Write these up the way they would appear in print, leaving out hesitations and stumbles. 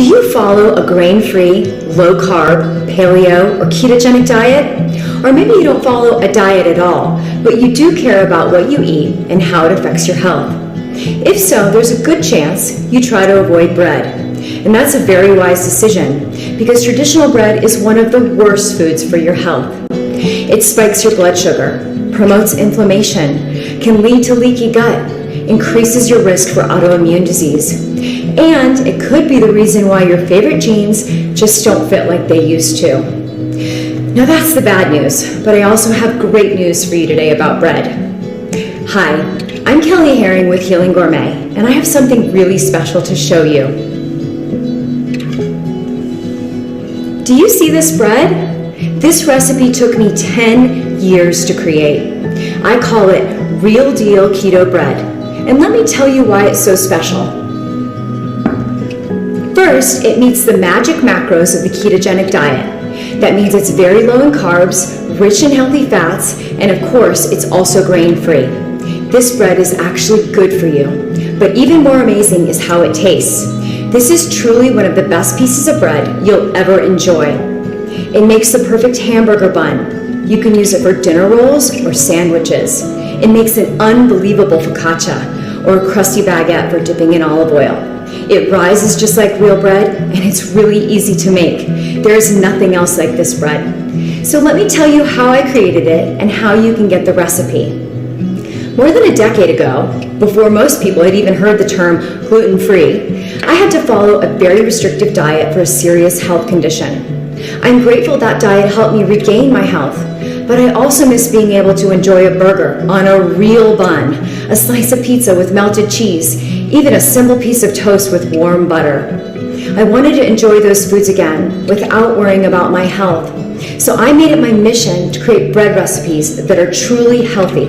Do you follow a grain-free, low-carb, paleo, or ketogenic diet? Or maybe you don't follow a diet at all, but you do care about what you eat and how it affects your health. If so, there's a good chance you try to avoid bread. And that's a very wise decision, because traditional bread is one of the worst foods for your health. It spikes your blood sugar, promotes inflammation, can lead to leaky gut, increases your risk for autoimmune disease, and it could be the reason why your favorite jeans just don't fit like they used to. Now that's the bad news, but I also have great news for you today about bread. Hi, I'm Kelley Herring with Healing Gourmet, and I have something really special to show you. Do you see this bread? This recipe took me 10 years to create. I call it Real Deal Keto Bread, and let me tell you why it's so special. First, it meets the magic macros of the ketogenic diet. That means it's very low in carbs, rich in healthy fats, and of course, it's also grain-free. This bread is actually good for you, but even more amazing is how it tastes. This is truly one of the best pieces of bread you'll ever enjoy. It makes the perfect hamburger bun. You can use it for dinner rolls or sandwiches. It makes an unbelievable focaccia or a crusty baguette for dipping in olive oil. It rises just like real bread, and it's really easy to make. There is nothing else like this bread. So let me tell you how I created it and how you can get the recipe. More than a decade ago, before most people had even heard the term gluten-free, I had to follow a very restrictive diet for a serious health condition. I'm grateful that diet helped me regain my health, but I also miss being able to enjoy a burger on a real bun, a slice of pizza with melted cheese, even a simple piece of toast with warm butter. I wanted to enjoy those foods again without worrying about my health. So I made it my mission to create bread recipes that are truly healthy.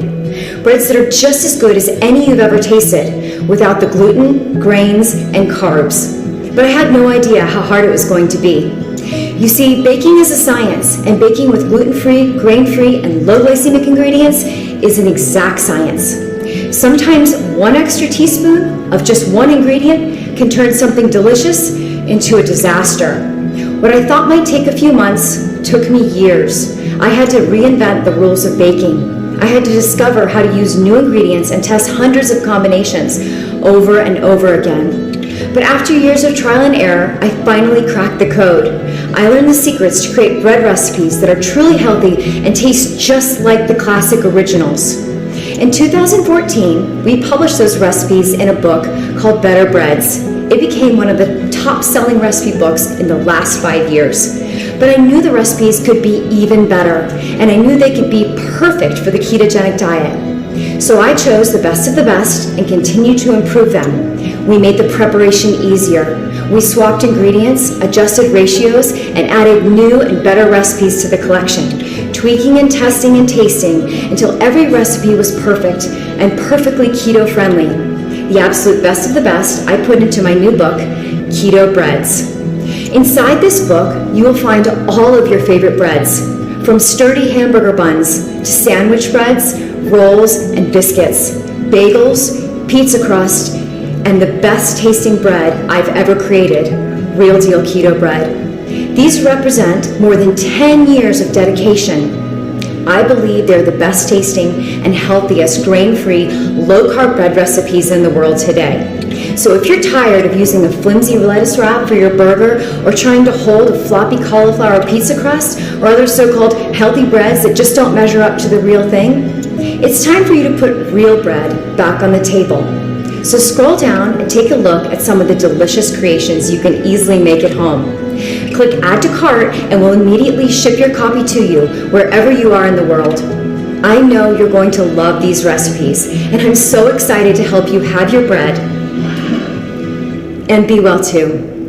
Breads that are just as good as any you've ever tasted, without the gluten, grains, and carbs. But I had no idea how hard it was going to be. You see, baking is a science, and baking with gluten-free, grain-free, and low glycemic ingredients is an exact science. Sometimes one extra teaspoon of just one ingredient can turn something delicious into a disaster. What I thought might take a few months took me years. I had to reinvent the rules of baking. I had to discover how to use new ingredients and test hundreds of combinations over and over again. But after years of trial and error, I finally cracked the code. I learned the secrets to create bread recipes that are truly healthy and taste just like the classic originals. In 2014, we published those recipes in a book called Better Breads. It became one of the top-selling recipe books in the last 5 years. But I knew the recipes could be even better, and I knew they could be perfect for the ketogenic diet. So I chose the best of the best and continued to improve them. We made the preparation easier. We swapped ingredients, adjusted ratios, and added new and better recipes to the collection, tweaking and testing and tasting until every recipe was perfect and perfectly keto-friendly. The absolute best of the best I put into my new book, Keto Breads. Inside this book, you will find all of your favorite breads, from sturdy hamburger buns to sandwich breads, rolls, and biscuits, bagels, pizza crust, and the best tasting bread I've ever created, Real Deal Keto Bread. These represent more than 10 years of dedication. I believe they're the best tasting and healthiest grain-free, low-carb bread recipes in the world today. So if you're tired of using a flimsy lettuce wrap for your burger, or trying to hold a floppy cauliflower pizza crust, or other so-called healthy breads that just don't measure up to the real thing, it's time for you to put real bread back on the table. So scroll down and take a look at some of the delicious creations you can easily make at home. Click Add to Cart and we'll immediately ship your copy to you wherever you are in the world. I know you're going to love these recipes, and I'm so excited to help you have your bread and be well too.